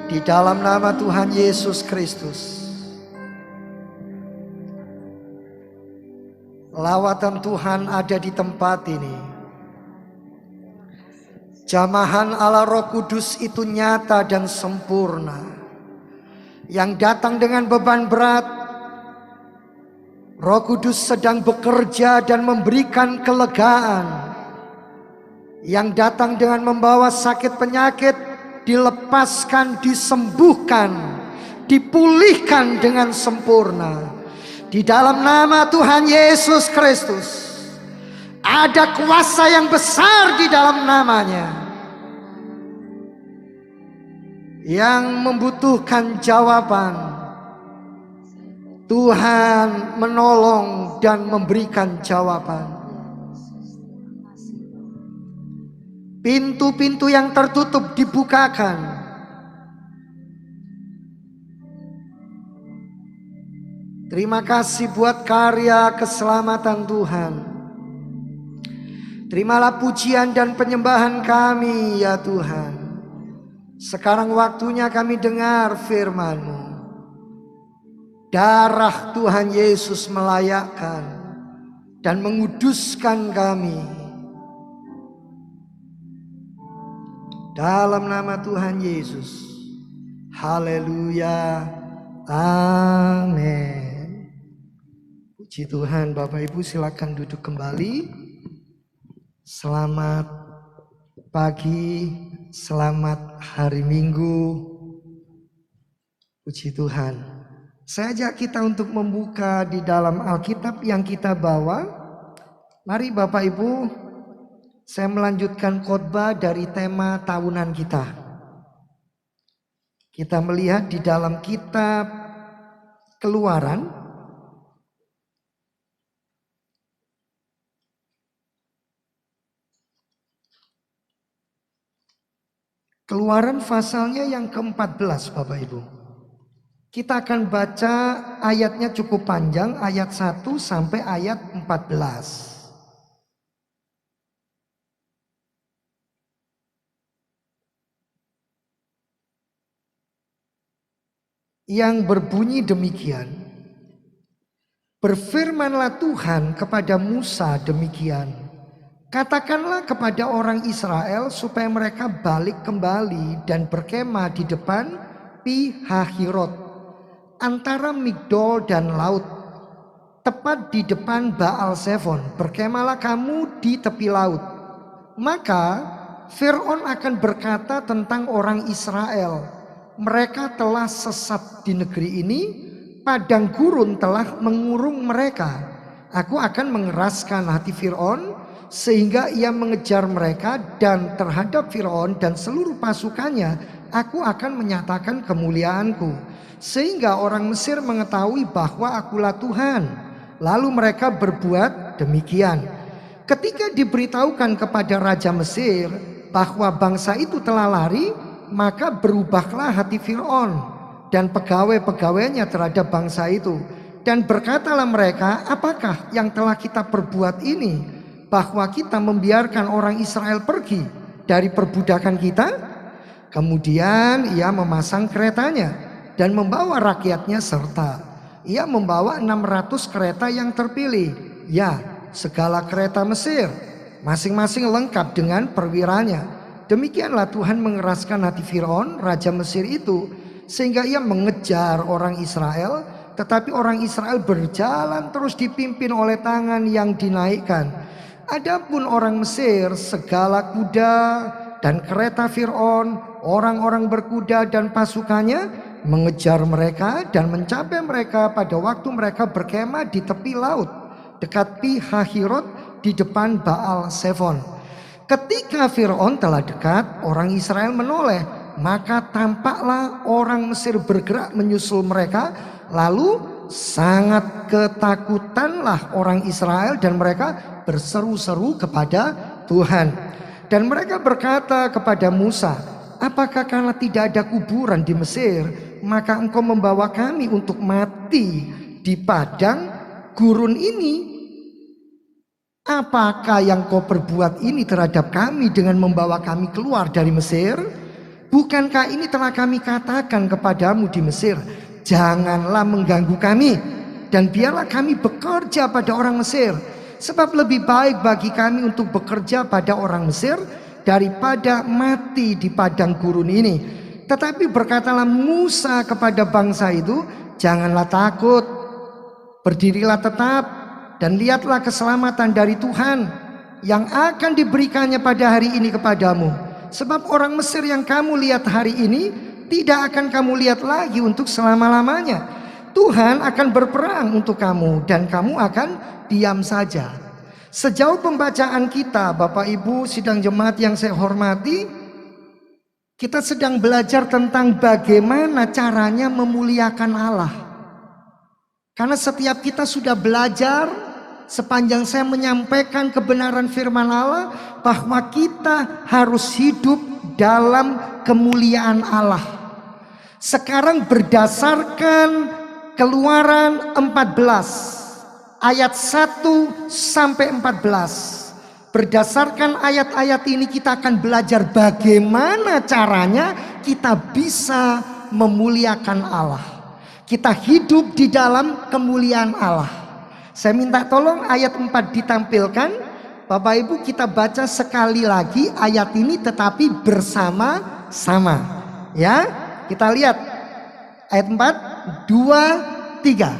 Di dalam nama Tuhan Yesus Kristus, lawatan Tuhan ada di tempat ini. Jamahan Allah Roh Kudus itu nyata dan sempurna. Yang datang dengan beban berat, Roh Kudus sedang bekerja dan memberikan kelegaan. Yang datang dengan membawa sakit penyakit, dilepaskan, disembuhkan, dipulihkan dengan sempurna. Di dalam nama Tuhan Yesus Kristus, ada kuasa yang besar di dalam namanya, yang membutuhkan jawaban. Tuhan menolong dan memberikan jawaban. Pintu-pintu yang tertutup dibukakan. Terima kasih buat karya keselamatan Tuhan. Terimalah pujian dan penyembahan kami ya Tuhan. Sekarang waktunya kami dengar firman-Mu. Darah Tuhan Yesus melayakkan dan menguduskan kami. Dalam nama Tuhan Yesus. Haleluya. Amin. Puji Tuhan. Bapak Ibu silakan duduk kembali. Selamat pagi, selamat hari Minggu. Puji Tuhan. Saya ajak kita untuk membuka di dalam Alkitab yang kita bawa. Mari Bapak Ibu, saya melanjutkan khotbah dari tema tahunan kita. Kita melihat di dalam kitab Keluaran. Keluaran pasalnya yang ke-14 Bapak Ibu. Kita akan baca ayatnya cukup panjang, ayat 1 sampai ayat 14. Yang berbunyi demikian. Berfirmanlah Tuhan kepada Musa demikian. Katakanlah kepada orang Israel supaya mereka balik kembali dan berkemah di depan Pi Hahirot, antara Migdol dan laut, tepat di depan Baal Zephon. Berkemahlah kamu di tepi laut. Maka Fir'aun akan berkata tentang orang Israel, mereka telah sesat di negeri ini, padang gurun telah mengurung mereka. Aku akan mengeraskan hati Fir'aun sehingga ia mengejar mereka, dan terhadap Fir'aun dan seluruh pasukannya aku akan menyatakan kemuliaanku, sehingga orang Mesir mengetahui bahwa akulah Tuhan. Lalu mereka berbuat demikian. Ketika diberitahukan kepada Raja Mesir bahwa bangsa itu telah lari, maka berubahlah hati Fir'aun dan pegawai-pegawainya terhadap bangsa itu. Dan berkatalah mereka, apakah yang telah kita perbuat ini, bahwa kita membiarkan orang Israel pergi dari perbudakan kita? Kemudian ia memasang keretanya dan membawa rakyatnya serta. Ia membawa 600 kereta yang terpilih. Ya, segala kereta Mesir, masing-masing lengkap dengan perwiranya. Demikianlah Tuhan mengeraskan hati Fir'aun, Raja Mesir itu, sehingga ia mengejar orang Israel. Tetapi orang Israel berjalan terus dipimpin oleh tangan yang dinaikkan. Adapun orang Mesir, segala kuda dan kereta Fir'aun, orang-orang berkuda dan pasukannya, mengejar mereka dan mencapai mereka pada waktu mereka berkemah di tepi laut, dekat Pi Hahirot di depan Baal Zephon. Ketika Fir'aun telah dekat, orang Israel menoleh, maka tampaklah orang Mesir bergerak menyusul mereka. Lalu sangat ketakutanlah orang Israel dan mereka berseru-seru kepada Tuhan. Dan mereka berkata kepada Musa, apakah karena tidak ada kuburan di Mesir, maka engkau membawa kami untuk mati di padang gurun ini? Apakah yang kau perbuat ini terhadap kami dengan membawa kami keluar dari Mesir? Bukankah ini telah kami katakan kepadamu di Mesir, janganlah mengganggu kami, dan biarlah kami bekerja pada orang Mesir, sebab lebih baik bagi kami untuk bekerja pada orang Mesir daripada mati di padang gurun ini. Tetapi berkatalah Musa kepada bangsa itu, janganlah takut, berdirilah tetap, dan lihatlah keselamatan dari Tuhan yang akan diberikannya pada hari ini kepadamu. Sebab orang Mesir yang kamu lihat hari ini tidak akan kamu lihat lagi untuk selama-lamanya. Tuhan akan berperang untuk kamu dan kamu akan diam saja. Sejauh pembacaan kita, Bapak Ibu sidang jemaat yang saya hormati, kita sedang belajar tentang bagaimana caranya memuliakan Allah. Karena setiap kita sudah belajar sepanjang saya menyampaikan kebenaran firman Allah, bahwa kita harus hidup dalam kemuliaan Allah. Sekarang berdasarkan Keluaran 14 ayat 1 sampai 14. Berdasarkan ayat-ayat ini kita akan belajar bagaimana caranya kita bisa memuliakan Allah. Kita hidup di dalam kemuliaan Allah. Saya minta tolong ayat 4 ditampilkan. Bapak Ibu, kita baca sekali lagi ayat ini tetapi bersama-sama. Ya, kita lihat ayat 4, 2, 3.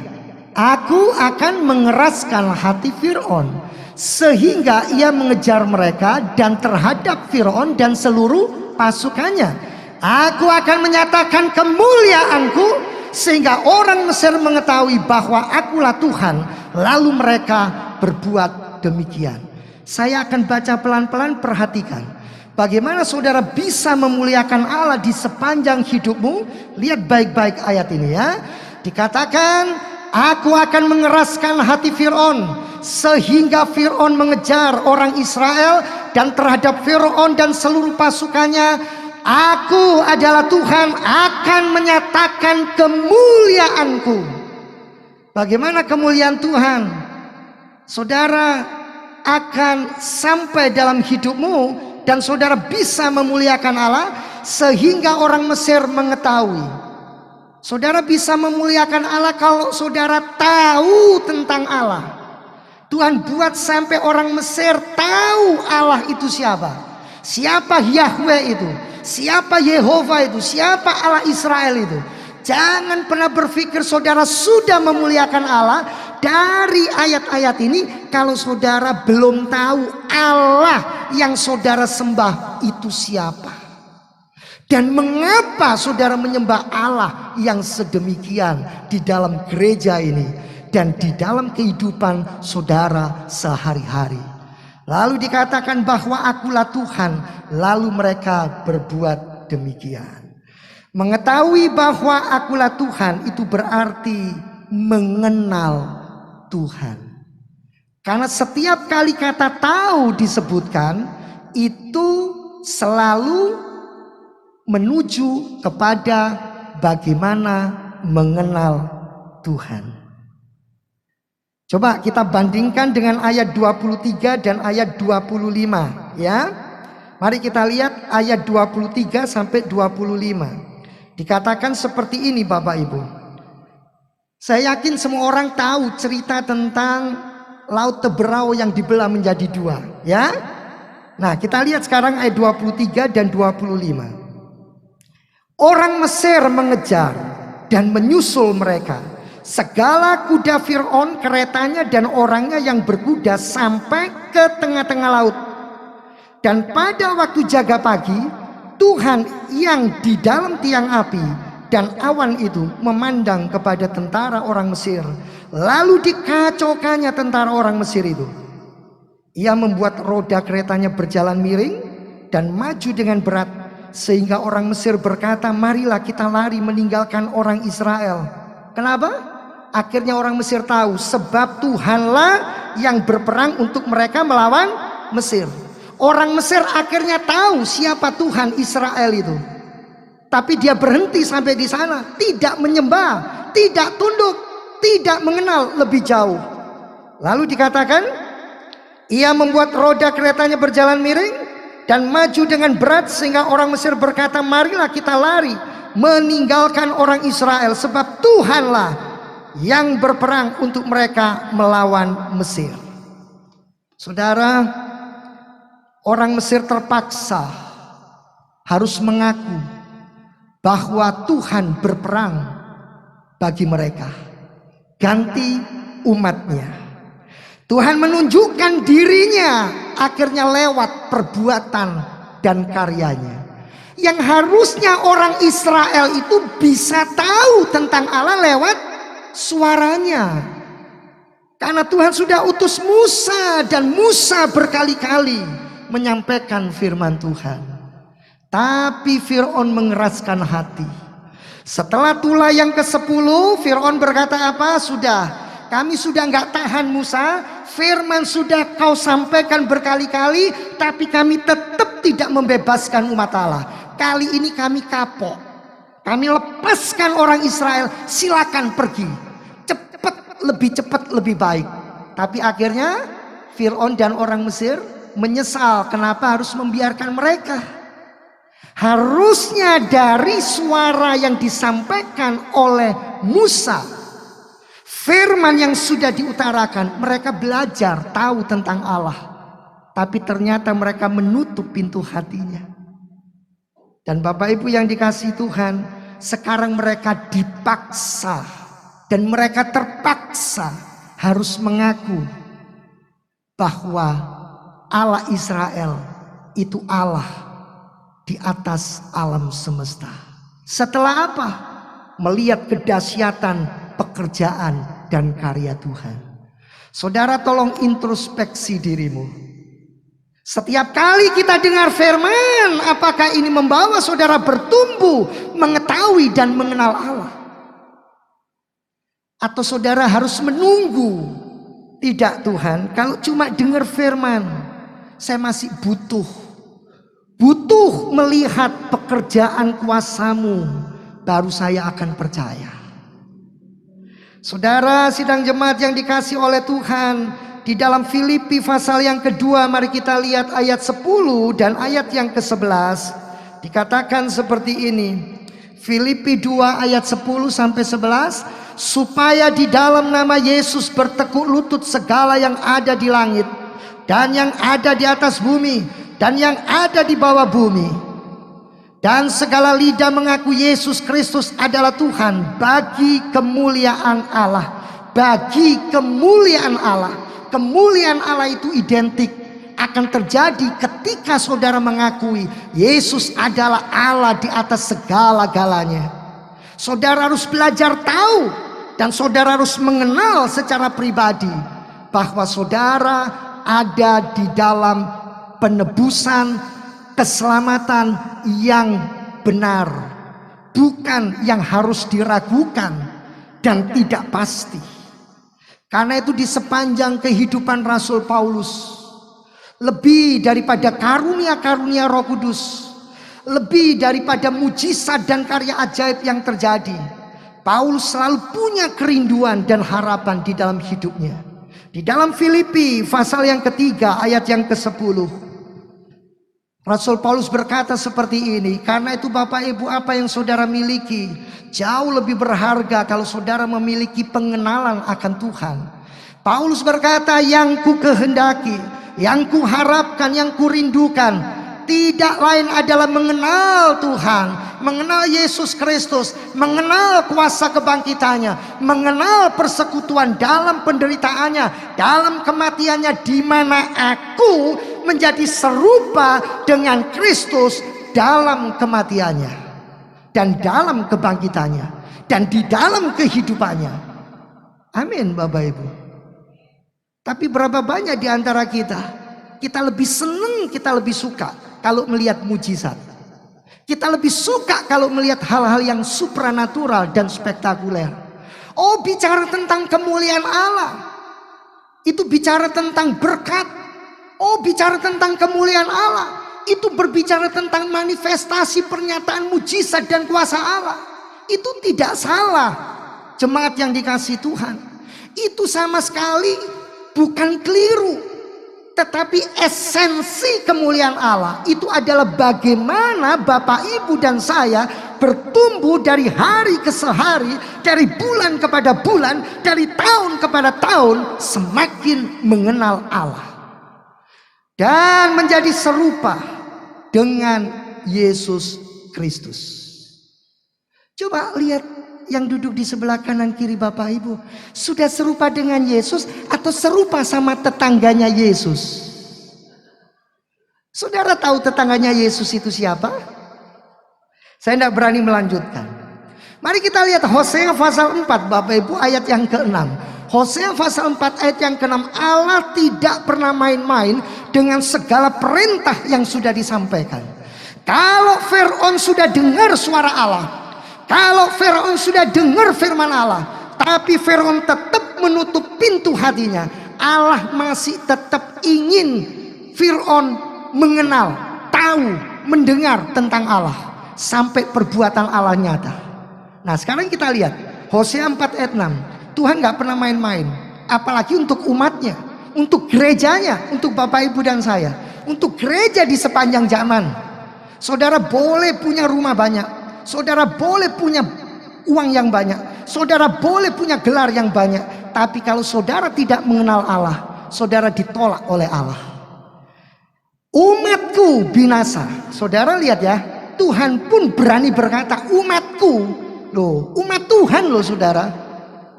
Aku akan mengeraskan hati Fir'aun sehingga ia mengejar mereka, dan terhadap Fir'aun dan seluruh pasukannya aku akan menyatakan kemuliaanku sehingga orang Mesir mengetahui bahwa akulah Tuhan. Lalu mereka berbuat demikian. Saya akan baca pelan-pelan, perhatikan bagaimana saudara bisa memuliakan Allah di sepanjang hidupmu. Lihat baik-baik ayat ini ya. Dikatakan, aku akan mengeraskan hati Fir'aun sehingga Fir'aun mengejar orang Israel, dan terhadap Fir'aun dan seluruh pasukannya aku adalah Tuhan akan menyatakan kemuliaanku. Bagaimana kemuliaan Tuhan? Saudara akan sampai dalam hidupmu dan saudara bisa memuliakan Allah sehingga orang Mesir mengetahui. Saudara bisa memuliakan Allah kalau saudara tahu tentang Allah. Tuhan buat sampai orang Mesir tahu Allah itu siapa. Siapa Yahweh itu, siapa Yehova itu, siapa Allah Israel itu. Jangan pernah berpikir saudara sudah memuliakan Allah dari ayat-ayat ini kalau saudara belum tahu Allah yang saudara sembah itu siapa. Dan mengapa saudara menyembah Allah yang sedemikian di dalam gereja ini dan di dalam kehidupan saudara sehari-hari. Lalu dikatakan bahwa akulah Tuhan, lalu mereka berbuat demikian. Mengetahui bahwa akulah Tuhan itu berarti mengenal Tuhan. Karena setiap kali kata tahu disebutkan itu selalu menuju kepada bagaimana mengenal Tuhan. Coba kita bandingkan dengan ayat 23 dan ayat 25 ya. Mari kita lihat ayat 23 sampai 25. Dikatakan seperti ini Bapak Ibu. Saya yakin semua orang tahu cerita tentang Laut Teberau yang dibelah menjadi dua ya. Nah kita lihat sekarang ayat 23 dan 25. Orang Mesir mengejar dan menyusul mereka. Segala kuda Fir'aun, keretanya dan orangnya yang berkuda sampai ke tengah-tengah laut. Dan pada waktu jaga pagi, Tuhan yang di dalam tiang api dan awan itu memandang kepada tentara orang Mesir. Lalu dikacaukannya tentara orang Mesir itu. Ia membuat roda keretanya berjalan miring dan maju dengan berat. Sehingga orang Mesir berkata, marilah kita lari meninggalkan orang Israel. Kenapa? Akhirnya orang Mesir tahu sebab Tuhanlah yang berperang untuk mereka melawan Mesir. Orang Mesir akhirnya tahu siapa Tuhan Israel itu. Tapi dia berhenti sampai di sana, tidak menyembah, tidak tunduk, tidak mengenal lebih jauh. Lalu dikatakan, ia membuat roda keretanya berjalan miring dan maju dengan berat sehingga orang Mesir berkata, marilah kita lari meninggalkan orang Israel, sebab Tuhanlah yang berperang untuk mereka melawan Mesir. Saudara, orang Mesir terpaksa harus mengaku bahwa Tuhan berperang bagi mereka, ganti umatnya. Tuhan menunjukkan dirinya akhirnya lewat perbuatan dan karyanya. Yang harusnya orang Israel itu bisa tahu tentang Allah lewat suaranya. Karena Tuhan sudah utus Musa dan Musa berkali-kali menyampaikan firman Tuhan. Tapi Fir'aun mengeraskan hati. Setelah tulah yang ke-10, Fir'aun berkata apa? Kami sudah nggak tahan Musa, firman sudah kau sampaikan berkali-kali, tapi kami tetap tidak membebaskan umat Allah. Kali ini kami kapok, kami lepaskan orang Israel, silakan pergi, lebih cepat lebih baik. Tapi akhirnya Fir'aun dan orang Mesir menyesal kenapa harus membiarkan mereka. Harusnya dari suara yang disampaikan oleh Musa, firman yang sudah diutarakan, mereka belajar tahu tentang Allah. Tapi ternyata mereka menutup pintu hatinya. Dan Bapak Ibu yang dikasihi Tuhan, sekarang mereka dipaksa dan mereka terpaksa harus mengaku bahwa Allah Israel itu Allah di atas alam semesta. Setelah apa? Melihat kedahsyatan pekerjaan dan karya Tuhan. Saudara, tolong introspeksi dirimu. Setiap kali kita dengar firman, apakah ini membawa saudara bertumbuh, mengetahui dan mengenal Allah? Atau saudara harus menunggu? Tidak Tuhan, kalau cuma dengar firman, saya masih butuh melihat pekerjaan kuasa-Mu, baru saya akan percaya. Saudara sidang jemaat yang dikasih oleh Tuhan, di dalam Filipi pasal yang kedua, mari kita lihat ayat 10 dan ayat yang ke-11. Dikatakan seperti ini. Filipi 2 ayat 10 sampai 11. Supaya di dalam nama Yesus bertekuk lutut segala yang ada di langit dan yang ada di atas bumi dan yang ada di bawah bumi, dan segala lidah mengaku Yesus Kristus adalah Tuhan, bagi kemuliaan Allah. Bagi kemuliaan Allah. Kemuliaan Allah itu identik akan terjadi ketika saudara mengakui Yesus adalah Allah di atas segala-galanya. Saudara harus belajar tahu dan saudara harus mengenal secara pribadi bahwa saudara ada di dalam penebusan, keselamatan yang benar, bukan yang harus diragukan dan tidak pasti. Karena itu di sepanjang kehidupan Rasul Paulus, lebih daripada karunia-karunia Roh Kudus, lebih daripada mujizat dan karya ajaib yang terjadi, Paulus selalu punya kerinduan dan harapan di dalam hidupnya. Di dalam Filipi pasal yang ketiga ayat yang ke-10, Rasul Paulus berkata seperti ini, karena itu Bapak Ibu, apa yang saudara miliki jauh lebih berharga kalau saudara memiliki pengenalan akan Tuhan. Paulus berkata, yang ku kehendaki, yang ku harapkan, yang ku rindukan tidak lain adalah mengenal Tuhan, mengenal Yesus Kristus, mengenal kuasa kebangkitannya, mengenal persekutuan dalam penderitaannya, dalam kematiannya, di mana aku menjadi serupa dengan Kristus dalam kematiannya dan dalam kebangkitannya dan di dalam kehidupannya. Amin Bapak Ibu. Tapi berapa banyak di antara kita lebih senang, kita lebih suka kalau melihat mujizat. Kita lebih suka kalau melihat hal-hal yang supranatural dan spektakuler. Oh, bicara tentang kemuliaan Allah, itu bicara tentang berkat. Oh, bicara tentang kemuliaan Allah, itu berbicara tentang manifestasi pernyataan mujizat dan kuasa Allah. Itu tidak salah, jemaat yang dikasihi Tuhan. Itu sama sekali bukan keliru. Tetapi esensi kemuliaan Allah itu adalah bagaimana Bapak, Ibu, dan saya bertumbuh dari hari ke hari, dari bulan kepada bulan, dari tahun kepada tahun, semakin mengenal Allah dan menjadi serupa dengan Yesus Kristus. Coba lihat yang duduk di sebelah kanan kiri Bapak Ibu, sudah serupa dengan Yesus atau serupa sama tetangganya Yesus? Saudara tahu tetangganya Yesus itu siapa? Saya tidak berani melanjutkan. Mari kita lihat Hosea pasal 4 Bapak Ibu, ayat yang ke-6. Hosea pasal 4 ayat yang ke-6. Allah tidak pernah main-main dengan segala perintah yang sudah disampaikan. Kalau Firaun sudah dengar suara Allah, kalau Firaun sudah dengar firman Allah, tapi Firaun tetap menutup pintu hatinya, Allah masih tetap ingin Firaun mengenal, tahu, mendengar tentang Allah, sampai perbuatan Allah nyata. Nah sekarang kita lihat Hosea 4 ayat 6. Tuhan gak pernah main-main, apalagi untuk umatnya, untuk gerejanya, untuk Bapak, Ibu, dan saya, untuk gereja di sepanjang zaman. Saudara boleh punya rumah banyak, saudara boleh punya uang yang banyak, saudara boleh punya gelar yang banyak, tapi kalau saudara tidak mengenal Allah, saudara ditolak oleh Allah. Umatku binasa. Saudara lihat ya, Tuhan pun berani berkata umatku. Loh, umat Tuhan loh saudara.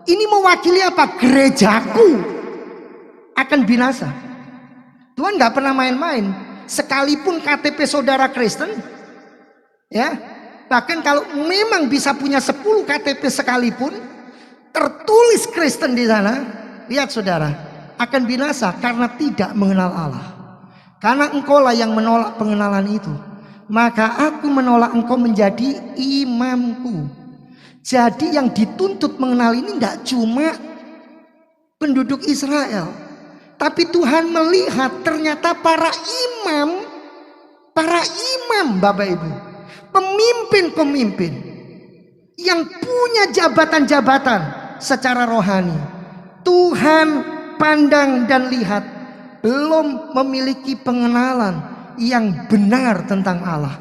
Ini mewakili apa? Gerejaku akan binasa. Tuhan gak pernah main-main. Sekalipun KTP saudara Kristen, ya, bahkan kalau memang bisa punya 10 KTP sekalipun, tertulis Kristen di sana, lihat saudara, akan binasa karena tidak mengenal Allah. Karena engkaulah yang menolak pengenalan itu, maka aku menolak engkau menjadi imamku. Jadi yang dituntut mengenal ini tidak cuma penduduk Israel, tapi Tuhan melihat ternyata para imam Bapak Ibu, pemimpin-pemimpin yang punya jabatan-jabatan secara rohani, Tuhan pandang dan lihat belum memiliki pengenalan yang benar tentang Allah.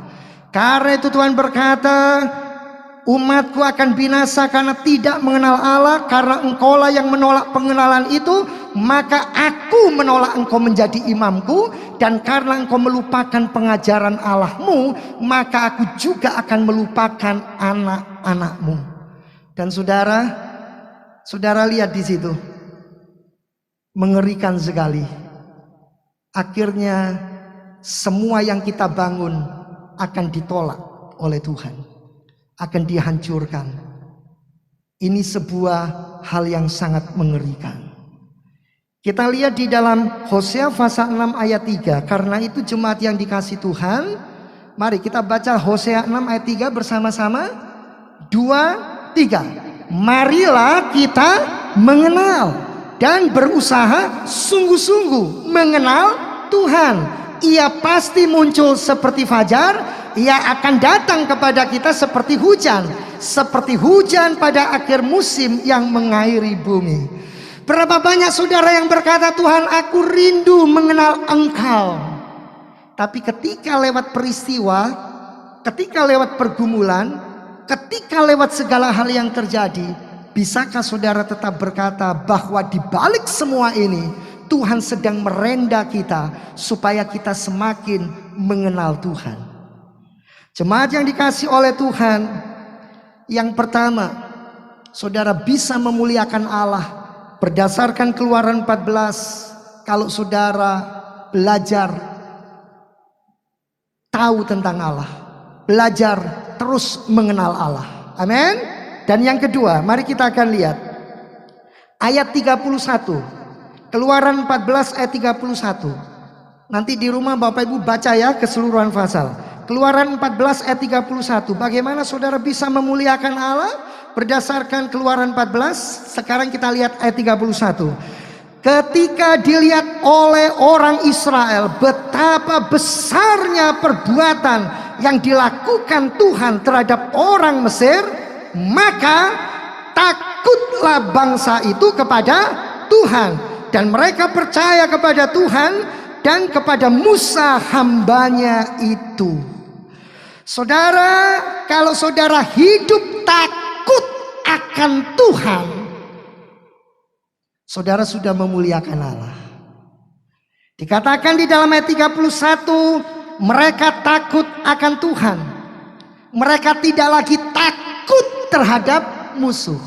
Karena itu Tuhan berkata, umatku akan binasa karena tidak mengenal Allah. Karena engkaulah yang menolak pengenalan itu, maka aku menolak engkau menjadi imamku. Dan karena engkau melupakan pengajaran Allahmu, maka aku juga akan melupakan anak-anakmu. Dan saudara lihat di situ, mengerikan sekali. Akhirnya semua yang kita bangun akan ditolak oleh Tuhan, akan dihancurkan. Ini sebuah hal yang sangat mengerikan. Kita lihat di dalam Hosea pasal 6 ayat 3. Karena itu jemaat yang dikasih Tuhan, mari kita baca Hosea 6 ayat 3 bersama-sama. 2, 3. Marilah kita mengenal dan berusaha sungguh-sungguh mengenal Tuhan. Ia pasti muncul seperti fajar, ia akan datang kepada kita seperti hujan pada akhir musim yang mengairi bumi. Berapa banyak saudara yang berkata, Tuhan aku rindu mengenal Engkau. Tapi ketika lewat peristiwa, ketika lewat pergumulan, ketika lewat segala hal yang terjadi, bisakah saudara tetap berkata bahwa di balik semua ini Tuhan sedang merenda kita supaya kita semakin mengenal Tuhan? Jemaat yang dikasih oleh Tuhan, yang pertama, saudara bisa memuliakan Allah berdasarkan Keluaran 14. Kalau saudara belajar tahu tentang Allah, belajar terus mengenal Allah. Amin. Dan yang kedua, mari kita akan lihat ayat 31. Keluaran 14 ayat 31. Nanti di rumah Bapak Ibu baca ya keseluruhan pasal. Keluaran 14 ayat 31. Bagaimana saudara bisa memuliakan Allah berdasarkan Keluaran 14? Sekarang kita lihat ayat 31. Ketika dilihat oleh orang Israel betapa besarnya perbuatan yang dilakukan Tuhan terhadap orang Mesir, maka takutlah bangsa itu kepada Tuhan. Dan mereka percaya kepada Tuhan dan kepada Musa hambanya itu. Saudara, kalau saudara hidup takut akan Tuhan, saudara sudah memuliakan Allah. Dikatakan di dalam ayat 31, mereka takut akan Tuhan. Mereka tidak lagi takut terhadap musuh.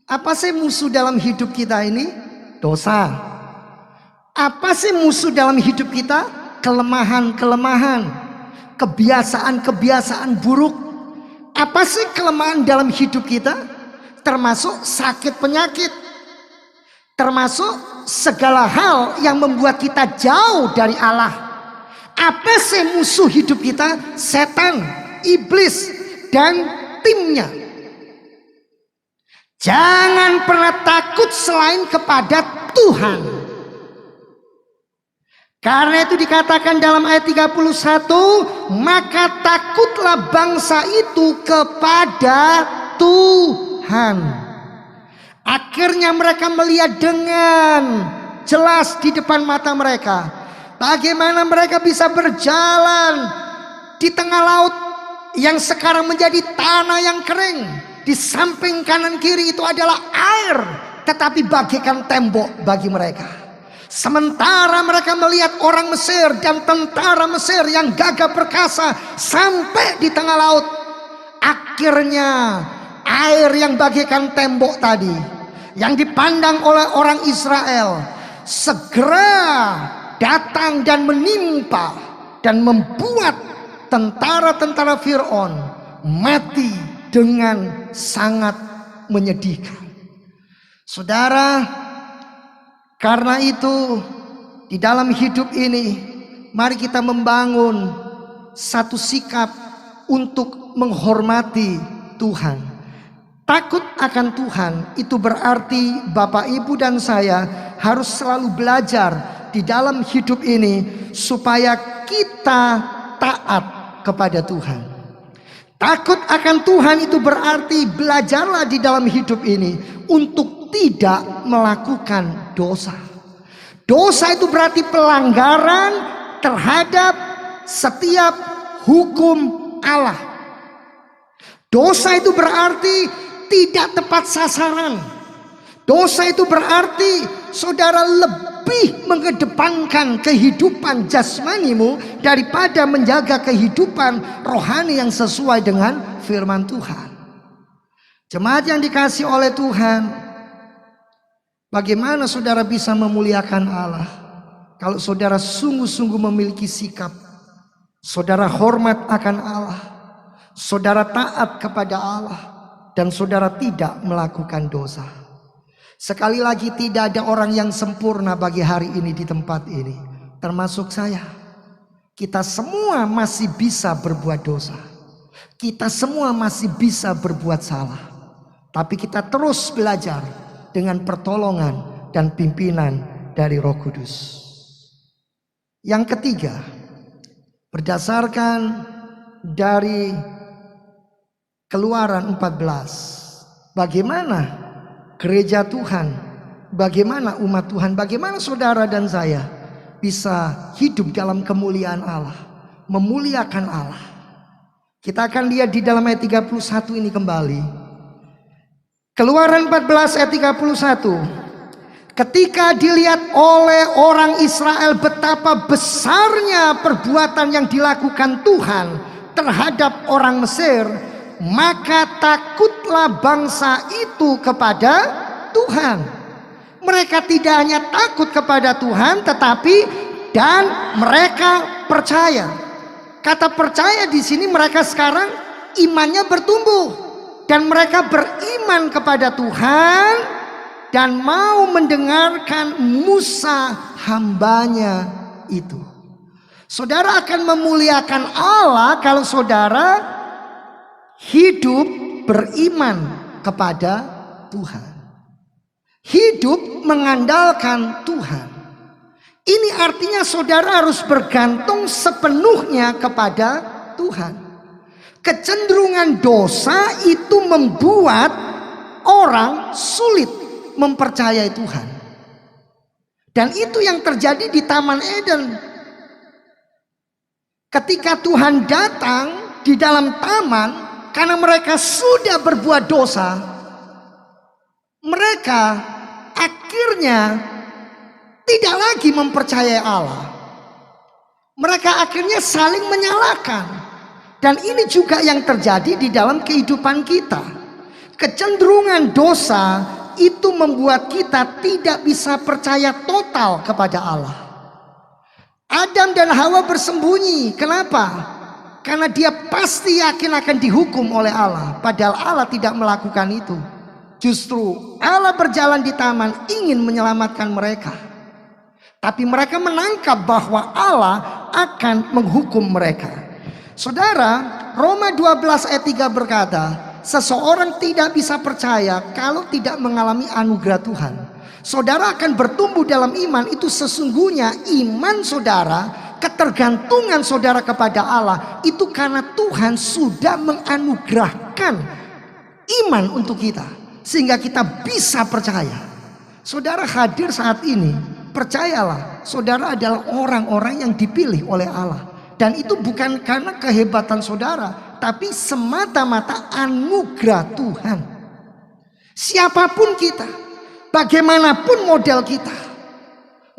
Apa sih musuh dalam hidup kita ini? Dosa. Apa sih musuh dalam hidup kita? Kelemahan-kelemahan, kebiasaan-kebiasaan buruk. Apa sih kelemahan dalam hidup kita? Termasuk sakit penyakit, termasuk segala hal yang membuat kita jauh dari Allah. Apa sih musuh hidup kita? Setan, iblis, dan timnya. Jangan pernah takut selain kepada Tuhan. Karena itu dikatakan dalam ayat 31, maka takutlah bangsa itu kepada Tuhan. Akhirnya mereka melihat dengan jelas di depan mata mereka bagaimana mereka bisa berjalan di tengah laut yang sekarang menjadi tanah yang kering. Di samping kanan kiri itu adalah air, tetapi bagaikan tembok bagi mereka. Sementara mereka melihat orang Mesir dan tentara Mesir yang gagah perkasa sampai di tengah laut. Akhirnya air yang bagaikan tembok tadi, yang dipandang oleh orang Israel, segera datang dan menimpa dan membuat tentara-tentara Fir'aun mati dengan sangat menyedihkan. Saudara, karena itu di dalam hidup ini mari kita membangun satu sikap untuk menghormati Tuhan. Takut akan Tuhan itu berarti Bapak, Ibu, dan saya harus selalu belajar di dalam hidup ini supaya kita taat kepada Tuhan. Takut akan Tuhan itu berarti belajarlah di dalam hidup ini untuk tidak melakukan dosa. Dosa itu berarti pelanggaran terhadap setiap hukum Allah. Dosa itu berarti tidak tepat sasaran. Dosa itu berarti saudara lebih mengedepankan kehidupan jasmanimu daripada menjaga kehidupan rohani yang sesuai dengan firman Tuhan. Jemaat yang dikasihi oleh Tuhan, bagaimana saudara bisa memuliakan Allah kalau saudara sungguh-sungguh memiliki sikap saudara hormat akan Allah, saudara taat kepada Allah, dan saudara tidak melakukan dosa. Sekali lagi, tidak ada orang yang sempurna bagi hari ini di tempat ini, termasuk saya. Kita semua masih bisa berbuat dosa. Kita semua masih bisa berbuat salah. Tapi kita terus belajar dengan pertolongan dan pimpinan dari Roh Kudus. Yang ketiga, berdasarkan dari Keluaran 14, bagaimana gereja Tuhan, bagaimana umat Tuhan, bagaimana saudara dan saya bisa hidup dalam kemuliaan Allah, memuliakan Allah. Kita akan lihat di dalam ayat 31 ini kembali. Keluaran 14 ayat 31. Ketika dilihat oleh orang Israel betapa besarnya perbuatan yang dilakukan Tuhan terhadap orang Mesir, maka takutlah bangsa itu kepada Tuhan. Mereka tidak hanya takut kepada Tuhan, tetapi dan mereka percaya. Kata percaya di sini mereka sekarang imannya bertumbuh dan mereka beriman kepada Tuhan dan mau mendengarkan Musa hambanya itu. Saudara akan memuliakan Allah kalau saudara hidup beriman kepada Tuhan. Hidup mengandalkan Tuhan. Ini artinya saudara harus bergantung sepenuhnya kepada Tuhan. Kecenderungan dosa itu membuat orang sulit mempercayai Tuhan. Dan itu yang terjadi di Taman Eden. Ketika Tuhan datang di dalam taman, karena mereka sudah berbuat dosa, mereka akhirnya tidak lagi mempercayai Allah. Mereka akhirnya saling menyalahkan. Dan ini juga yang terjadi di dalam kehidupan kita. Kecenderungan dosa itu membuat kita tidak bisa percaya total kepada Allah. Adam dan Hawa bersembunyi. Kenapa? Karena dia pasti yakin akan dihukum oleh Allah. Padahal Allah tidak melakukan itu. Justru Allah berjalan di taman ingin menyelamatkan mereka. Tapi mereka menangkap bahwa Allah akan menghukum mereka. Saudara, Roma 12 ayat 3 berkata, seseorang tidak bisa percaya kalau tidak mengalami anugerah Tuhan. Saudara akan bertumbuh dalam iman, itu sesungguhnya iman saudara, ketergantungan saudara kepada Allah, itu karena Tuhan sudah menganugerahkan iman untuk kita. Sehingga kita bisa percaya. Saudara hadir saat ini, percayalah, saudara adalah orang-orang yang dipilih oleh Allah. Dan itu bukan karena kehebatan saudara, tapi semata-mata anugerah Tuhan. Siapapun kita, bagaimanapun model kita,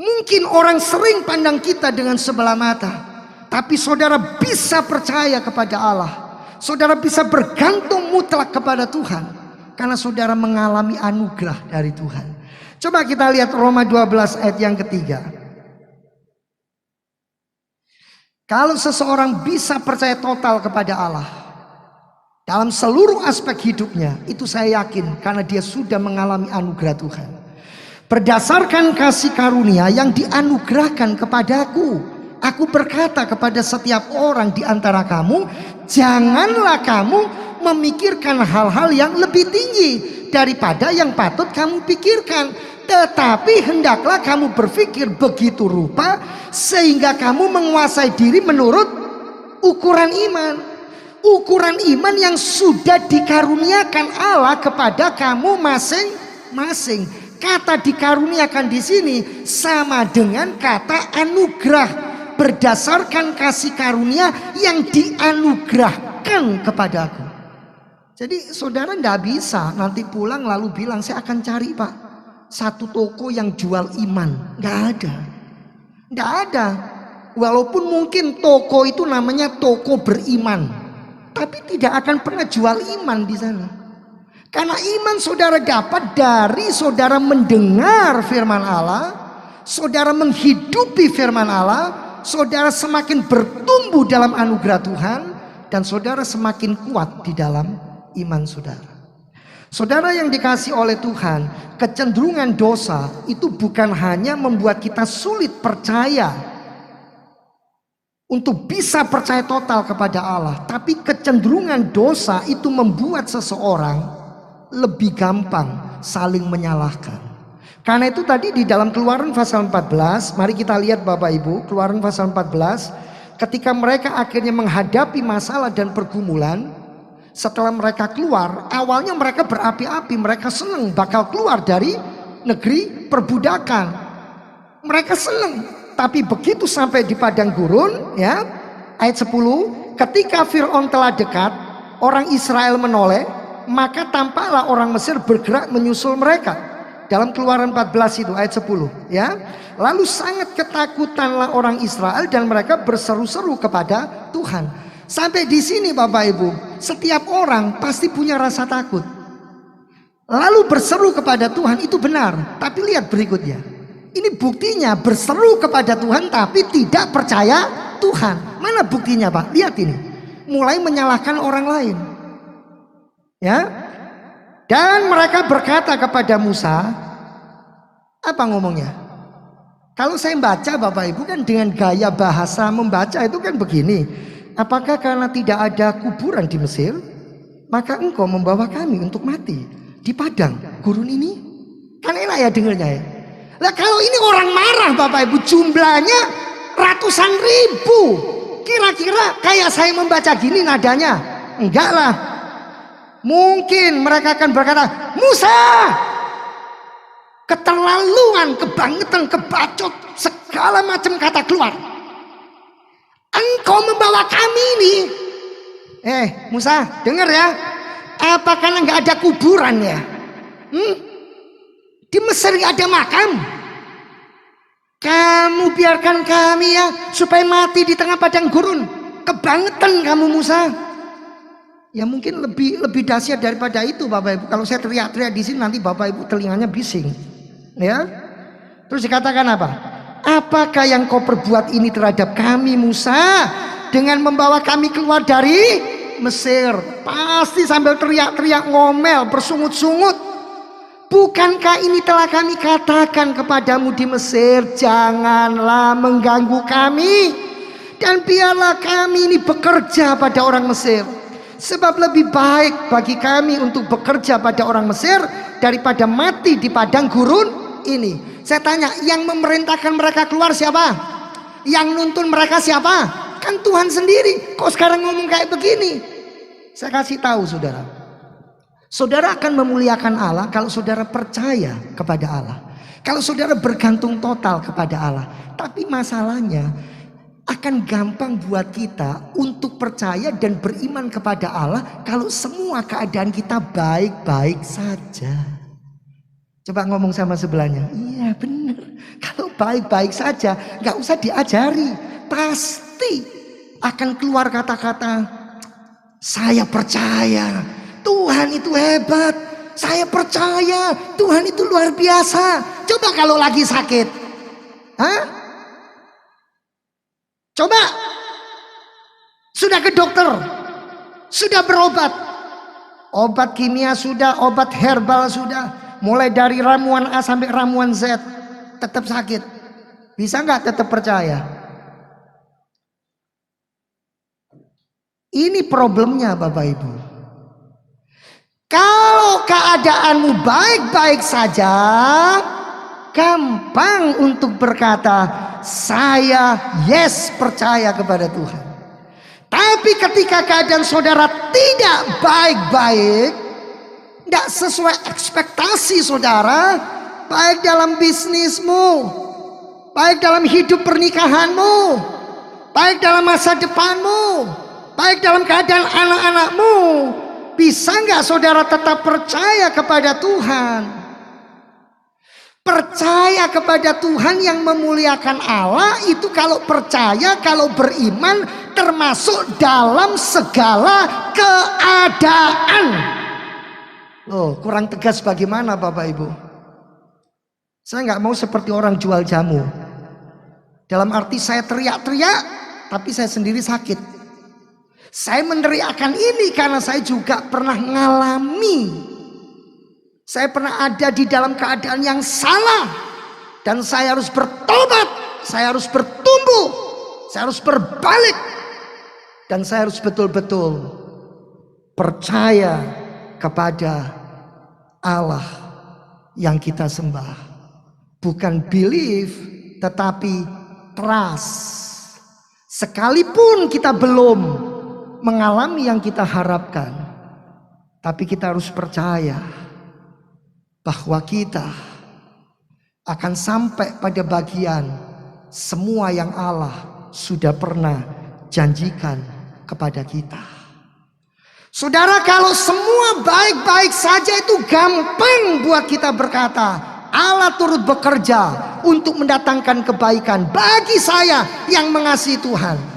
mungkin orang sering pandang kita dengan sebelah mata, tapi saudara bisa percaya kepada Allah. Saudara bisa bergantung mutlak kepada Tuhan, karena saudara mengalami anugerah dari Tuhan. Coba kita lihat Roma 12 ayat yang ketiga. Kalau seseorang bisa percaya total kepada Allah dalam seluruh aspek hidupnya, itu saya yakin karena dia sudah mengalami anugerah Tuhan. Berdasarkan kasih karunia yang dianugerahkan kepadaku, aku berkata kepada setiap orang di antara kamu, janganlah kamu memikirkan hal-hal yang lebih tinggi daripada yang patut kamu pikirkan. Tetapi hendaklah kamu berpikir begitu rupa sehingga kamu menguasai diri menurut ukuran iman. Ukuran iman yang sudah dikaruniakan Allah kepada kamu masing-masing. Kata dikaruniakan di sini sama dengan kata anugerah, berdasarkan kasih karunia yang dianugerahkan kepadaku. Jadi saudara tidak bisa nanti pulang lalu bilang saya akan cari Pak satu toko yang jual iman. Nggak ada. Nggak ada. Walaupun mungkin toko itu namanya toko beriman, tapi tidak akan pernah jual iman di sana. Karena iman saudara dapat dari saudara mendengar firman Allah, saudara menghidupi firman Allah, saudara semakin bertumbuh dalam anugerah Tuhan, dan saudara semakin kuat di dalam iman saudara. Saudara yang dikasih oleh Tuhan, kecenderungan dosa itu bukan hanya membuat kita sulit percaya untuk bisa percaya total kepada Allah, tapi kecenderungan dosa itu membuat seseorang lebih gampang saling menyalahkan. Karena itu tadi di dalam Keluaran pasal 14, mari kita lihat Bapak Ibu, Keluaran pasal 14, ketika mereka akhirnya menghadapi masalah dan pergumulan. Setelah mereka keluar, awalnya mereka berapi-api, mereka senang bakal keluar dari negeri perbudakan. Mereka senang, tapi begitu sampai di padang gurun, ya, ayat 10, ketika Fir'aun telah dekat, orang Israel menoleh, maka tampaklah orang Mesir bergerak menyusul mereka. Dalam Keluaran 14 itu ayat 10, ya. Lalu sangat ketakutanlah orang Israel dan mereka berseru-seru kepada Tuhan. Sampai di sini Bapak Ibu, setiap orang pasti punya rasa takut. Lalu berseru kepada Tuhan itu benar. Tapi lihat berikutnya. Ini buktinya berseru kepada Tuhan tapi tidak percaya Tuhan. Mana buktinya Pak? Lihat ini. Mulai menyalahkan orang lain. Ya. Dan mereka berkata kepada Musa, apa ngomongnya? Kalau saya membaca Bapak Ibu kan dengan gaya bahasa membaca itu kan begini. Apakah karena tidak ada kuburan di Mesir, maka engkau membawa kami untuk mati di padang gurun ini? Kan enak ya dengernya ya. Lah kalau ini orang marah Bapak Ibu, jumlahnya ratusan ribu, kira-kira kayak saya membaca gini nadanya? Enggak lah. Mungkin mereka akan berkata, Musa, keterlaluan, kebangetan, kebacot, segala macam kata keluar. Engkau membawa kami ini. Musa, dengar ya. Apa karena nggak ada kuburan ya? Di Mesir nggak ada makam. Kamu biarkan kami ya supaya mati di tengah padang gurun. Kebangetan kamu Musa. Ya mungkin lebih dahsyat daripada itu Bapak Ibu. Kalau saya teriak-teriak di sini nanti Bapak Ibu telinganya bising. Ya. Terus dikatakan apa? Apakah yang kau perbuat ini terhadap kami Musa dengan membawa kami keluar dari Mesir? Pasti sambil teriak-teriak ngomel, bersungut-sungut. Bukankah ini telah kami katakan kepadamu di Mesir, janganlah mengganggu kami dan biarlah kami ini bekerja pada orang Mesir. Sebab lebih baik bagi kami untuk bekerja pada orang Mesir daripada mati di padang gurun ini. Saya tanya, yang memerintahkan mereka keluar siapa? Yang nuntun mereka siapa? Kan Tuhan sendiri. Kok sekarang ngomong kayak begini? Saya kasih tahu saudara. Saudara akan memuliakan Allah kalau saudara percaya kepada Allah. Kalau saudara bergantung total kepada Allah. Tapi masalahnya akan gampang buat kita untuk percaya dan beriman kepada Allah kalau semua keadaan kita baik-baik saja. Coba ngomong sama sebelahnya. Iya benar. Kalau baik-baik saja gak usah diajari. Pasti akan keluar kata-kata, saya percaya Tuhan itu hebat, saya percaya Tuhan itu luar biasa. Coba kalau lagi sakit, coba sudah ke dokter, sudah berobat, obat kimia sudah, obat herbal sudah, mulai dari ramuan A sampai ramuan Z, tetap sakit. Bisa nggak tetap percaya? Ini problemnya Bapak Ibu. Kalau keadaanmu baik-baik saja, gampang untuk berkata, saya yes percaya kepada Tuhan. Tapi ketika keadaan saudara tidak baik-baik, tidak sesuai ekspektasi saudara, baik dalam bisnismu, baik dalam hidup pernikahanmu, baik dalam masa depanmu, baik dalam keadaan anak-anakmu, bisa nggak saudara tetap percaya kepada Tuhan? Percaya kepada Tuhan yang memuliakan Allah itu kalau percaya, kalau beriman termasuk dalam segala keadaan. Loh, kurang tegas bagaimana Bapak Ibu? Saya nggak mau seperti orang jual jamu. Dalam arti saya teriak-teriak, tapi saya sendiri sakit. Saya meneriakkan ini karena saya juga pernah mengalami. Saya pernah ada di dalam keadaan yang salah. Dan saya harus bertobat. Saya harus bertumbuh. Saya harus berbalik. Dan saya harus betul-betul percaya kepada Allah yang kita sembah. Bukan believe, tetapi trust. Sekalipun kita belum mengalami yang kita harapkan, tapi kita harus percaya bahwa kita akan sampai pada bagian semua yang Allah sudah pernah janjikan kepada kita. Saudara, kalau semua baik-baik saja itu gampang buat kita berkata, Allah turut bekerja untuk mendatangkan kebaikan bagi saya yang mengasihi Tuhan.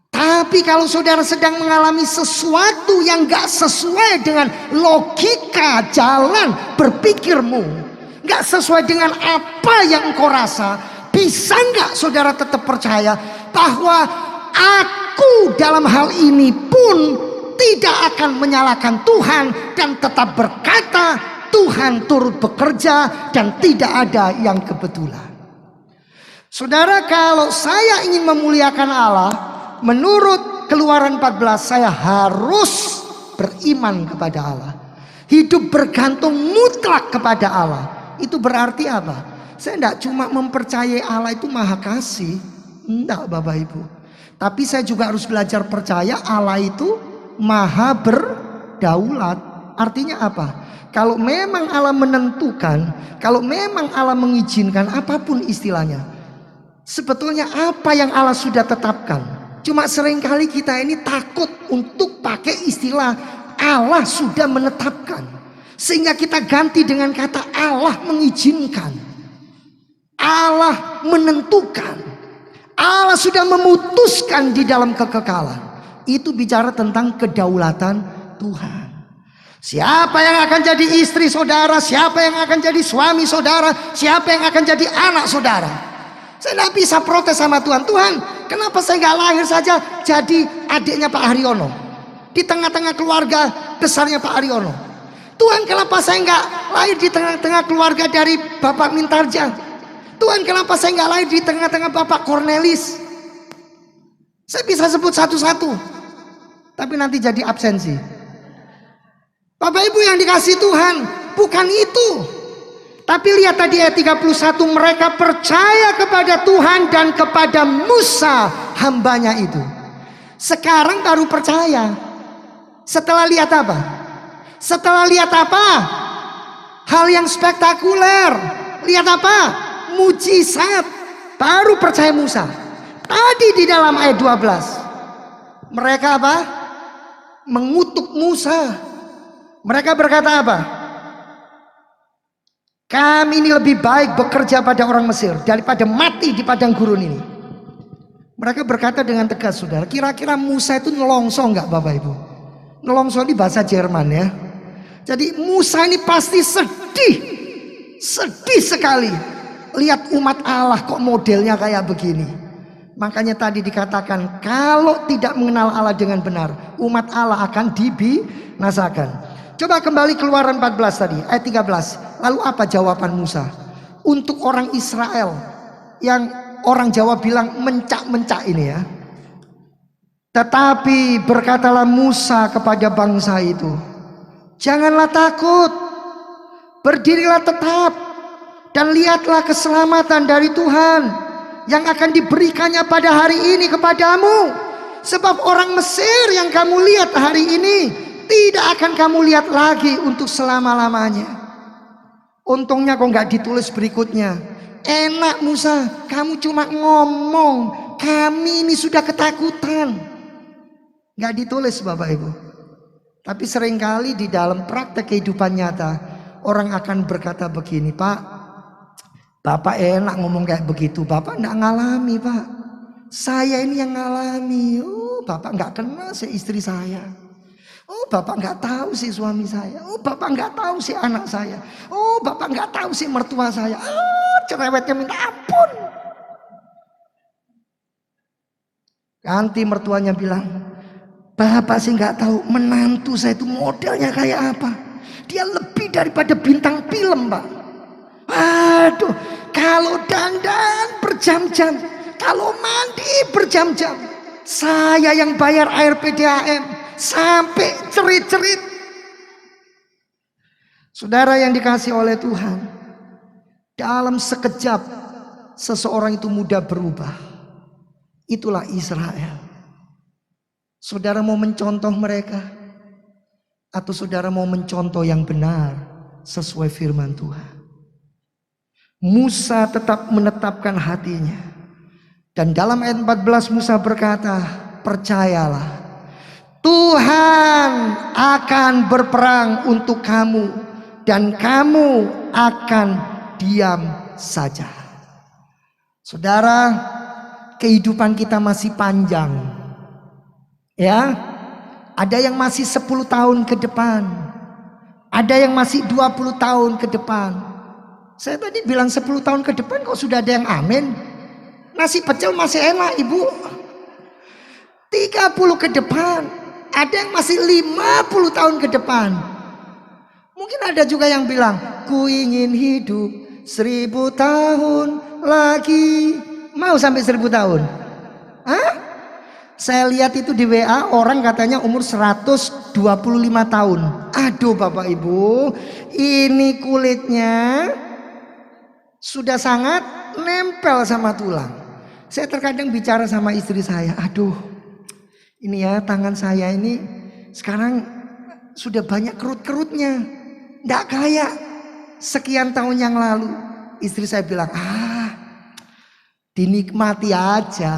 Tapi kalau saudara sedang mengalami sesuatu yang gak sesuai dengan logika jalan berpikirmu, gak sesuai dengan apa yang engkau rasa, bisa gak saudara tetap percaya bahwa aku dalam hal ini pun tidak akan menyalahkan Tuhan dan tetap berkata Tuhan turut bekerja dan tidak ada yang kebetulan. Saudara, kalau saya ingin memuliakan Allah, menurut Keluaran 14 saya harus beriman kepada Allah. Hidup bergantung mutlak kepada Allah. Itu berarti apa? Saya tidak cuma mempercayai Allah itu maha kasih. Tidak Bapak Ibu. Tapi saya juga harus belajar percaya Allah itu maha berdaulat. Artinya apa? Kalau memang Allah menentukan, kalau memang Allah mengizinkan, apapun istilahnya, sebetulnya apa yang Allah sudah tetapkan. Cuma seringkali kita ini takut untuk pakai istilah Allah sudah menetapkan, sehingga kita ganti dengan kata Allah mengizinkan, Allah menentukan, Allah sudah memutuskan di dalam kekekalan. Itu bicara tentang kedaulatan Tuhan. Siapa yang akan jadi istri saudara, siapa yang akan jadi suami saudara, siapa yang akan jadi anak saudara. Saya tidak bisa protes sama Tuhan. Tuhan, kenapa saya nggak lahir saja jadi adiknya Pak Haryono, di tengah-tengah keluarga besarnya Pak Haryono. Tuhan, kenapa saya nggak lahir di tengah-tengah keluarga dari Bapak Mintarja. Tuhan, kenapa saya nggak lahir di tengah-tengah Bapak Cornelis. Saya bisa sebut satu-satu, tapi nanti jadi absensi. Bapak Ibu yang dikasih Tuhan, bukan itu. Tapi lihat tadi ayat 31, mereka percaya kepada Tuhan dan kepada Musa hambanya itu. Sekarang baru percaya. Setelah lihat apa? Setelah lihat apa? Hal yang spektakuler. Lihat apa? Mujizat. Baru percaya Musa. Tadi di dalam ayat 12. Mereka apa? Mengutuk Musa. Mereka berkata apa? Kami ini lebih baik bekerja pada orang Mesir daripada mati di padang gurun ini. Mereka berkata dengan tegas, saudara. Kira-kira Musa itu nelongso enggak, Bapak Ibu? Nelongso ini bahasa Jerman ya. Jadi Musa ini pasti sedih. Sedih sekali. Lihat umat Allah kok modelnya kayak begini. Makanya tadi dikatakan, kalau tidak mengenal Allah dengan benar, umat Allah akan dibinasakan. Coba kembali Keluaran 14 tadi, ayat 13. Lalu apa jawaban Musa? Untuk orang Israel, yang orang Jawa bilang mencak-mencak ini ya. Tetapi berkatalah Musa kepada bangsa itu, janganlah takut, berdirilah tetap, dan lihatlah keselamatan dari Tuhan yang akan diberikannya pada hari ini kepadamu. Sebab orang Mesir yang kamu lihat hari ini tidak akan kamu lihat lagi untuk selama-lamanya. Untungnya kok nggak ditulis berikutnya. Enak Musa, kamu cuma ngomong, kami ini sudah ketakutan. Nggak ditulis Bapak Ibu. Tapi seringkali di dalam praktek kehidupan nyata, orang akan berkata begini, Pak, Bapak enak ngomong kayak begitu, Bapak enggak ngalami Pak. Saya ini yang ngalami. Oh, Bapak enggak kenal si istri saya. Oh, Bapak enggak tahu si suami saya. Oh, Bapak enggak tahu si anak saya. Oh, Bapak enggak tahu si mertua saya. Cerewetnya minta ampun. Nanti mertuanya bilang, Bapak sih enggak tahu menantu saya itu modelnya kayak apa. Dia lebih daripada bintang film Pak. Aduh, kalau dandan berjam-jam, kalau mandi berjam-jam, saya yang bayar air PDAM sampai cerit-cerit. Saudara yang dikasih oleh Tuhan, dalam sekejap seseorang itu mudah berubah. Itulah Israel. Saudara mau mencontoh mereka, atau saudara mau mencontoh yang benar sesuai firman Tuhan? Musa tetap menetapkan hatinya. Dan dalam ayat 14 Musa berkata, percayalah, Tuhan akan berperang untuk kamu dan kamu akan diam saja. Saudara, kehidupan kita masih panjang. Ya, ada yang masih 10 tahun ke depan, ada yang masih 20 tahun ke depan. Saya tadi bilang 10 tahun ke depan kok sudah ada yang amin. Nasi pecel masih enak Ibu. 30 ke depan, ada yang masih 50 tahun ke depan. Mungkin ada juga yang bilang, ku ingin hidup 1000 tahun lagi. Mau sampai 1000 tahun? Hah? Saya lihat itu di WA orang katanya umur 125 tahun. Aduh Bapak Ibu, ini kulitnya sudah sangat nempel sama tulang. Saya terkadang bicara sama istri saya, aduh ini ya tangan saya ini sekarang sudah banyak kerut-kerutnya. Nggak kayak sekian tahun yang lalu. Istri saya bilang, dinikmati aja.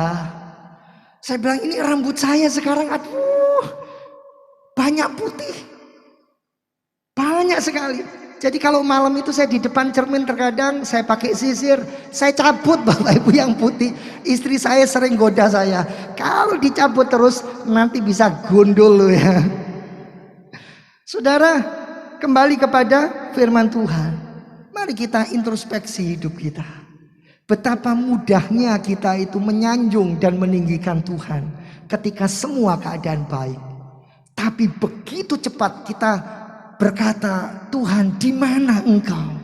Saya bilang, ini rambut saya sekarang, aduh, banyak putih. Banyak sekali. Jadi kalau malam itu saya di depan cermin, terkadang saya pakai sisir, saya cabut Bapak Ibu yang putih. Istri saya sering goda saya, kalau dicabut terus nanti bisa gundul loh ya. Saudara, kembali kepada firman Tuhan. Mari kita introspeksi hidup kita. Betapa mudahnya kita itu menyanjung dan meninggikan Tuhan ketika semua keadaan baik. Tapi begitu cepat kita berkata, Tuhan, di mana Engkau?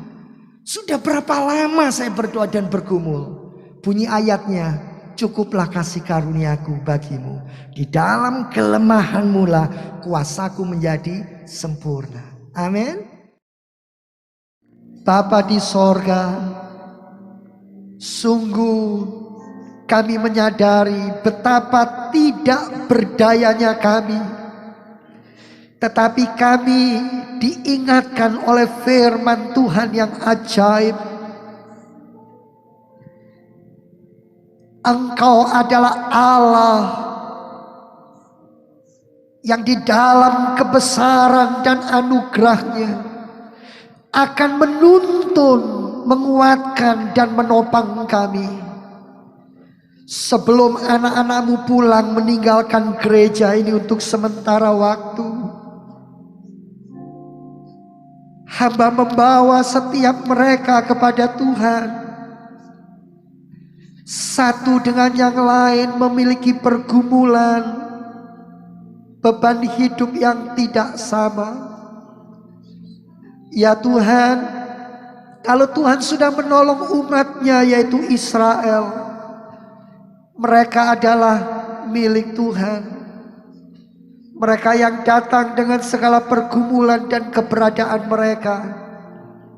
Sudah berapa lama saya berdoa dan bergumul? Bunyi ayatnya, cukuplah kasih karuniaku bagimu. Di dalam kelemahanmu lah kuasaku menjadi sempurna. Amin. Bapa di sorga, sungguh kami menyadari betapa tidak berdayanya kami. Tetapi kami diingatkan oleh firman Tuhan yang ajaib. Engkau adalah Allah yang di dalam kebesaran dan anugerahnya akan menuntun, menguatkan dan menopang kami. Sebelum anak-anakmu pulang meninggalkan gereja ini untuk sementara waktu, hamba membawa setiap mereka kepada Tuhan. Satu dengan yang lain memiliki pergumulan, beban hidup yang tidak sama. Ya Tuhan, kalau Tuhan sudah menolong umatnya yaitu Israel, mereka adalah milik Tuhan. Mereka yang datang dengan segala pergumulan dan keberadaan mereka,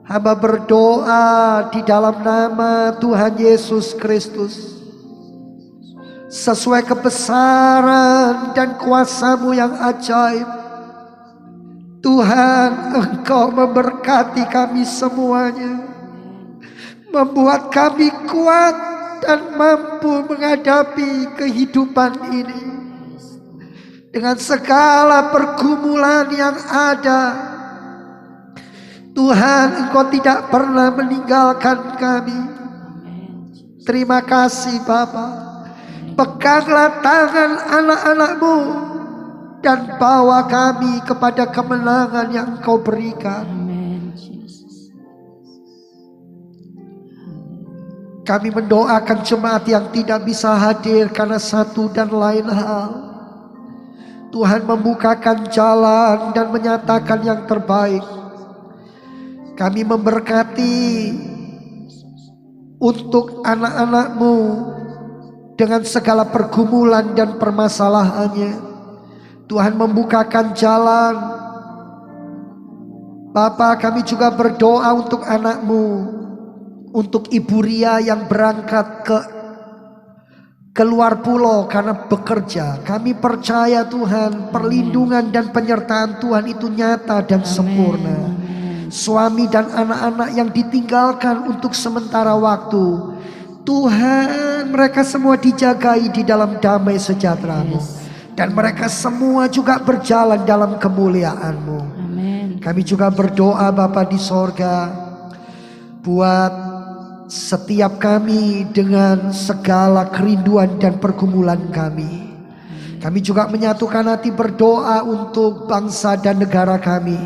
hamba berdoa di dalam nama Tuhan Yesus Kristus, sesuai kebesaran dan kuasa-Mu yang ajaib, Tuhan, Engkau memberkati kami semuanya, membuat kami kuat dan mampu menghadapi kehidupan ini dengan segala pergumulan yang ada. Tuhan, Engkau tidak pernah meninggalkan kami. Terima kasih Bapa. Peganglah tangan anak-anak-Mu dan bawa kami kepada kemenangan yang Engkau berikan. Kami mendoakan jemaat yang tidak bisa hadir karena satu dan lain hal. Tuhan membukakan jalan dan menyatakan yang terbaik. Kami memberkati untuk anak-anak-Mu dengan segala pergumulan dan permasalahannya. Tuhan membukakan jalan. Bapa, kami juga berdoa untuk anak-Mu, untuk Ibu Ria yang berangkat ke luar pulau karena bekerja. Kami percaya Tuhan, perlindungan dan penyertaan Tuhan itu nyata dan sempurna. Suami dan anak-anak yang ditinggalkan untuk sementara waktu, Tuhan, mereka semua dijagai di dalam damai sejahtera-Mu. Dan mereka semua juga berjalan dalam kemuliaan-Mu. Kami juga berdoa Bapa di sorga, buat setiap kami dengan segala kerinduan dan pergumulan kami. Kami juga menyatukan hati berdoa untuk bangsa dan negara kami.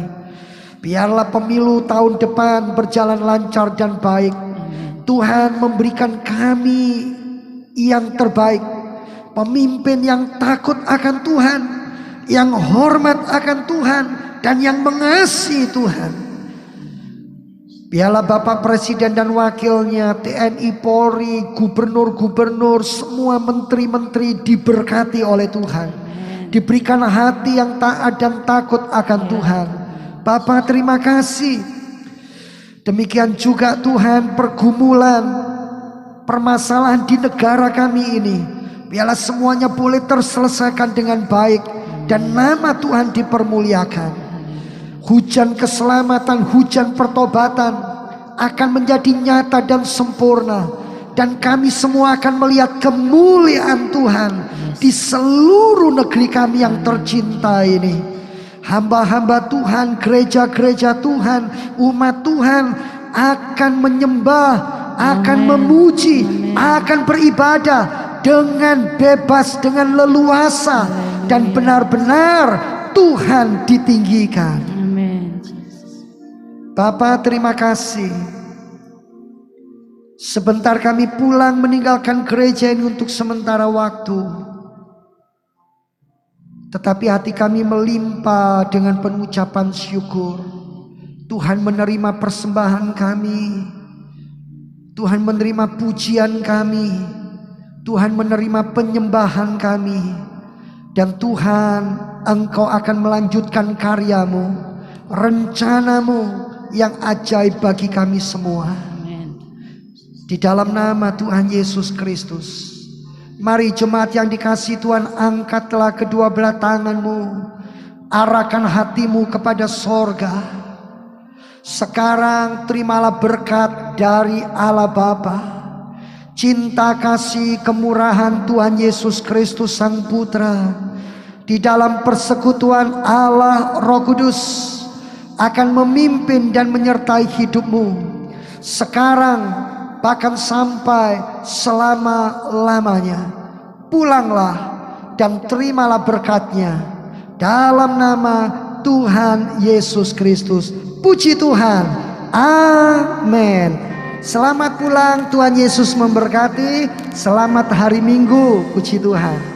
Biarlah pemilu tahun depan berjalan lancar dan baik. Tuhan memberikan kami yang terbaik, pemimpin yang takut akan Tuhan, yang hormat akan Tuhan, dan yang mengasihi Tuhan. Biarlah Bapak Presiden dan Wakilnya, TNI, Polri, gubernur-gubernur, semua menteri-menteri diberkati oleh Tuhan. Diberikan hati yang taat dan takut akan Tuhan. Bapak, terima kasih. Demikian juga Tuhan, pergumulan, permasalahan di negara kami ini, biarlah semuanya boleh terselesaikan dengan baik dan nama Tuhan dipermuliakan. hujan keselamatan, hujan pertobatan akan menjadi nyata dan sempurna. Dan kami semua akan melihat kemuliaan Tuhan di seluruh negeri kami yang tercinta ini. Hamba-hamba Tuhan, gereja-gereja Tuhan, umat Tuhan akan menyembah, akan memuji, akan beribadah dengan bebas, dengan leluasa, dan benar-benar Tuhan ditinggikan. Bapa, terima kasih. Sebentar kami pulang meninggalkan gereja ini untuk sementara waktu. Tetapi hati kami melimpah dengan pengucapan syukur. Tuhan menerima persembahan kami. Tuhan menerima pujian kami. Tuhan menerima penyembahan kami. Dan Tuhan, Engkau akan melanjutkan karyamu, rencanamu yang ajaib bagi kami semua. Di dalam nama Tuhan Yesus Kristus, mari jemaat yang dikasihi Tuhan, angkatlah kedua belah tanganmu, arahkan hatimu kepada sorga. Sekarang terimalah berkat dari Allah Bapa, cinta kasih kemurahan Tuhan Yesus Kristus Sang Putra, di dalam persekutuan Allah Roh Kudus akan memimpin dan menyertai hidupmu sekarang, bahkan sampai selama-lamanya. Pulanglah dan terimalah berkatnya dalam nama Tuhan Yesus Kristus. Puji Tuhan. Amin. Selamat pulang, Tuhan Yesus memberkati. Selamat hari Minggu. Puji Tuhan.